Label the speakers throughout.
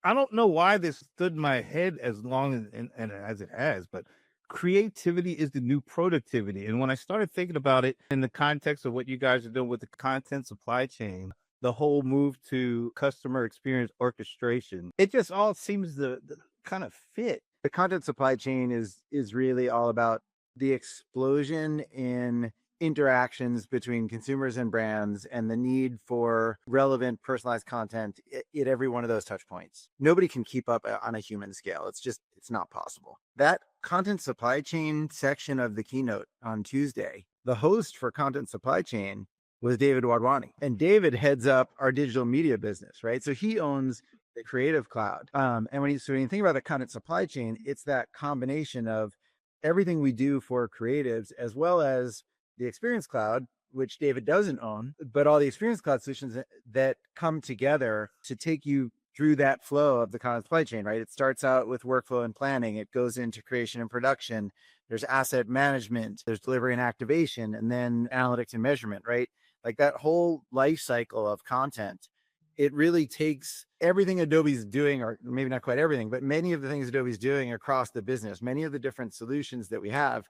Speaker 1: I don't know why this stood in my head as long as and as it has, but creativity is the new productivity. And when I started thinking about it in the context of what you guys are doing with the content supply chain, the whole move to customer experience orchestration, it just all seems to kind of fit.
Speaker 2: The content supply chain is really all about the explosion in interactions between consumers and brands and the need for relevant personalized content at every one of those touch points. Nobody can keep up on a human scale. It's not possible. That content supply chain section of the keynote on Tuesday, the host for content supply chain was David Wadhwani. And David heads up our digital media business, right? So he owns the Creative Cloud. And when you think about the content supply chain, it's that combination of everything we do for creatives, as well as the Experience Cloud, which David doesn't own, but all the Experience Cloud solutions that come together to take you through that flow of the content supply chain, right? It starts out with workflow and planning. It goes into creation and production. There's asset management, there's delivery and activation, and then analytics and measurement, right? Like that whole life cycle of content, it really takes everything Adobe's doing, or maybe not quite everything, but many of the things Adobe's doing across the business, many of the different solutions that we have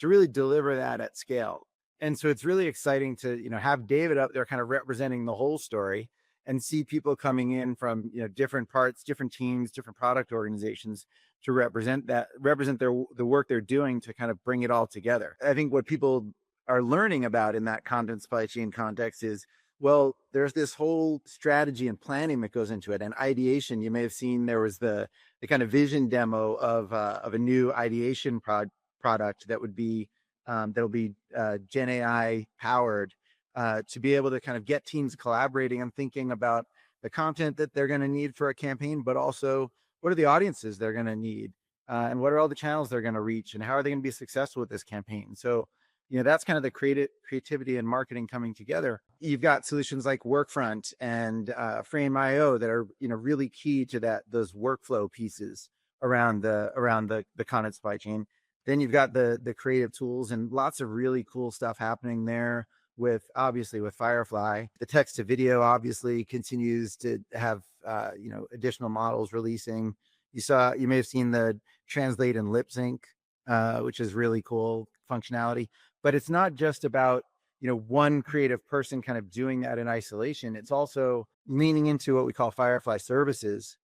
Speaker 2: to really deliver that at scale. And so it's really exciting to, have David up there kind of representing the whole story and see people coming in from, different parts, different teams, different product organizations to represent the work they're doing to kind of bring it all together. I think what people are learning about in that content supply chain context is, well, there's this whole strategy and planning that goes into it, and ideation. You may have seen there was the kind of vision demo of a new ideation product that would be that'll be Gen AI powered to be able to kind of get teams collaborating and thinking about the content that they're going to need for a campaign, but also what are the audiences they're going to need, and what are all the channels they're going to reach, and how are they going to be successful with this campaign. So that's kind of the creativity and marketing coming together. You've got solutions like Workfront and Frame.io that are, really key to those workflow pieces around the content supply chain. Then you've got the creative tools and lots of really cool stuff happening there obviously with Firefly. The text to video obviously continues to have, additional models releasing. You may have seen the translate and lip sync, which is really cool functionality. But it's not just about, one creative person kind of doing that in isolation. It's also leaning into what we call Firefly services,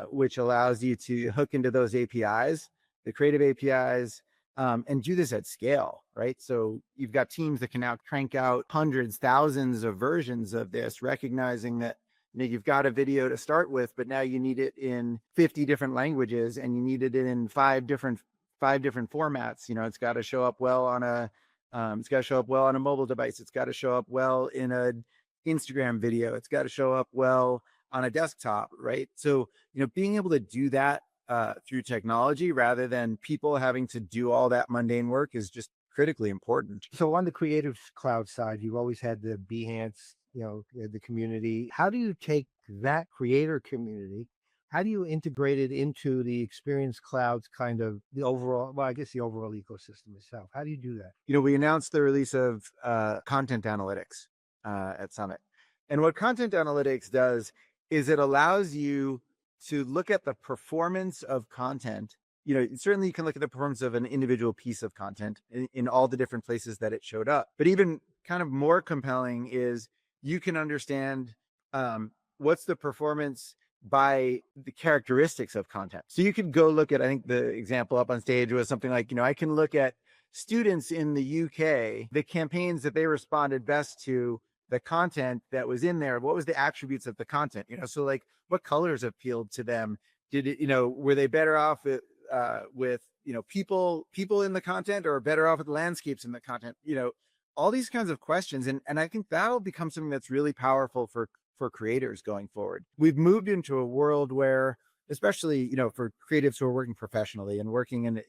Speaker 2: which allows you to hook into those APIs, the creative APIs, and do this at scale, right? So you've got teams that can now crank out hundreds, thousands of versions of this, recognizing that you've got a video to start with, but now you need it in 50 different languages, and you need it in five different formats. It's got to show up well on a mobile device. It's got to show up well in an Instagram video. It's got to show up well on a desktop, right? So, being able to do that through technology rather than people having to do all that mundane work is just critically important.
Speaker 3: So on the Creative Cloud side, you've always had the Behance, the community. How do you take that creator community? How do you integrate it into the Experience Cloud's kind of the overall ecosystem itself? How do you do that?
Speaker 2: We announced the release of content analytics at Summit. And what content analytics does is it allows you to look at the performance of content. Certainly you can look at the performance of an individual piece of content in all the different places that it showed up. But even kind of more compelling is you can understand what's the performance by the characteristics of content. So you could go look at, I think the example up on stage was something like, I can look at students in the UK, the campaigns that they responded best to, the content that was in there. What was the attributes of the content? So like what colors appealed to them? Did it, were they better off with people in the content, or better off with landscapes in the content? All these kinds of questions. And I think that'll become something that's really powerful for creators going forward. We've moved into a world where, especially, for creatives who are working professionally and working in,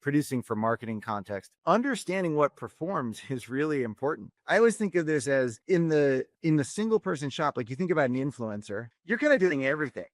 Speaker 2: producing for marketing context, understanding what performs is really important. I always think of this as in the single person shop. Like, you think about an influencer, you're kind of doing everything,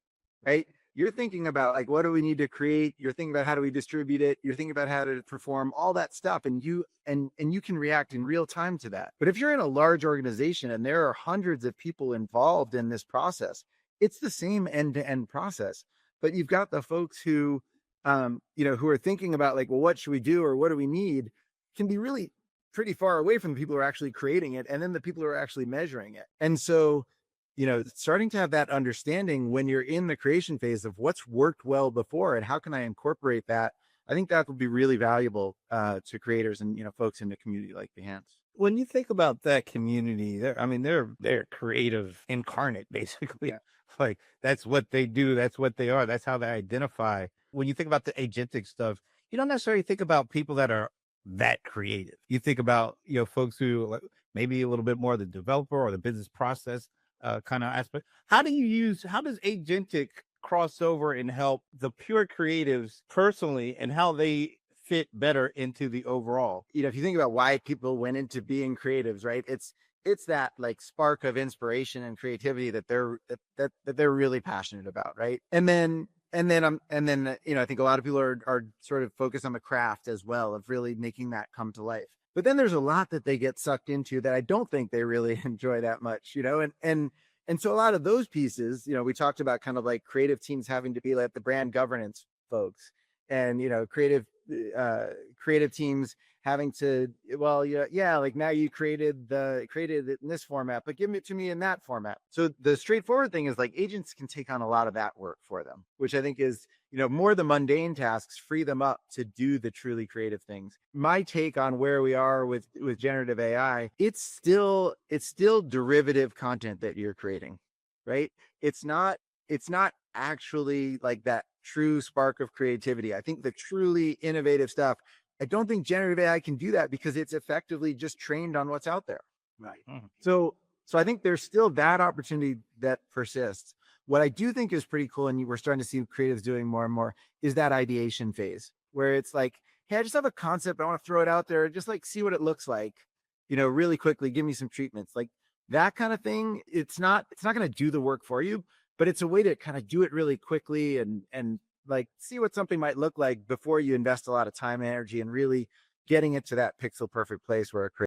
Speaker 2: right? You're thinking about, like, what do we need to create? You're thinking about how do we distribute it? You're thinking about how to perform all that stuff. And you can react in real time to that. But if you're in a large organization and there are hundreds of people involved in this process, it's the same end-to-end process, but you've got the folks who, who are thinking about like, well, what should we do or what do we need, can be really pretty far away from the people who are actually creating it, and then the people who are actually measuring it. And so, starting to have that understanding when you're in the creation phase of what's worked well before and how can I incorporate that, I think that will be really valuable to creators and folks in a community like Behance.
Speaker 1: When you think about that community, they're creative incarnate, basically.
Speaker 2: Yeah.
Speaker 1: Like that's what they do, that's what they are, that's how they identify. When you think about the agentic stuff, you don't necessarily think about people that are that creative. You think about folks who like, maybe a little bit more the developer or the business process kind of aspect. How does agentic cross over and help the pure creatives personally, and how they fit better into the overall?
Speaker 2: If you think about why people went into being creatives, right? It's that like spark of inspiration and creativity that they're really passionate about, right? And then I think a lot of people are sort of focused on the craft as well of really making that come to life. But then there's a lot that they get sucked into that I don't think they really enjoy that much, and so a lot of those pieces, we talked about kind of like creative teams having to be like the brand governance folks, and creative teams having to, well, like now you created it in this format, but give it to me in that format. So the straightforward thing is like agents can take on a lot of that work for them, which I think is, more the mundane tasks free them up to do the truly creative things. My take on where we are with generative AI, it's still derivative content that you're creating, right? It's not actually like that true spark of creativity. I think the truly innovative stuff, I don't think generative AI can do that because it's effectively just trained on what's out there.
Speaker 3: Right.
Speaker 2: So I think there's still that opportunity that persists. What I do think is pretty cool, and we're starting to see creatives doing more and more, is that ideation phase where it's like, hey, I just have a concept, I want to throw it out there, just like see what it looks like, really quickly, give me some treatments, like that kind of thing. It's not going to do the work for you, but it's a way to kind of do it really quickly and like see what something might look like before you invest a lot of time and energy and really getting it to that pixel perfect place where it creates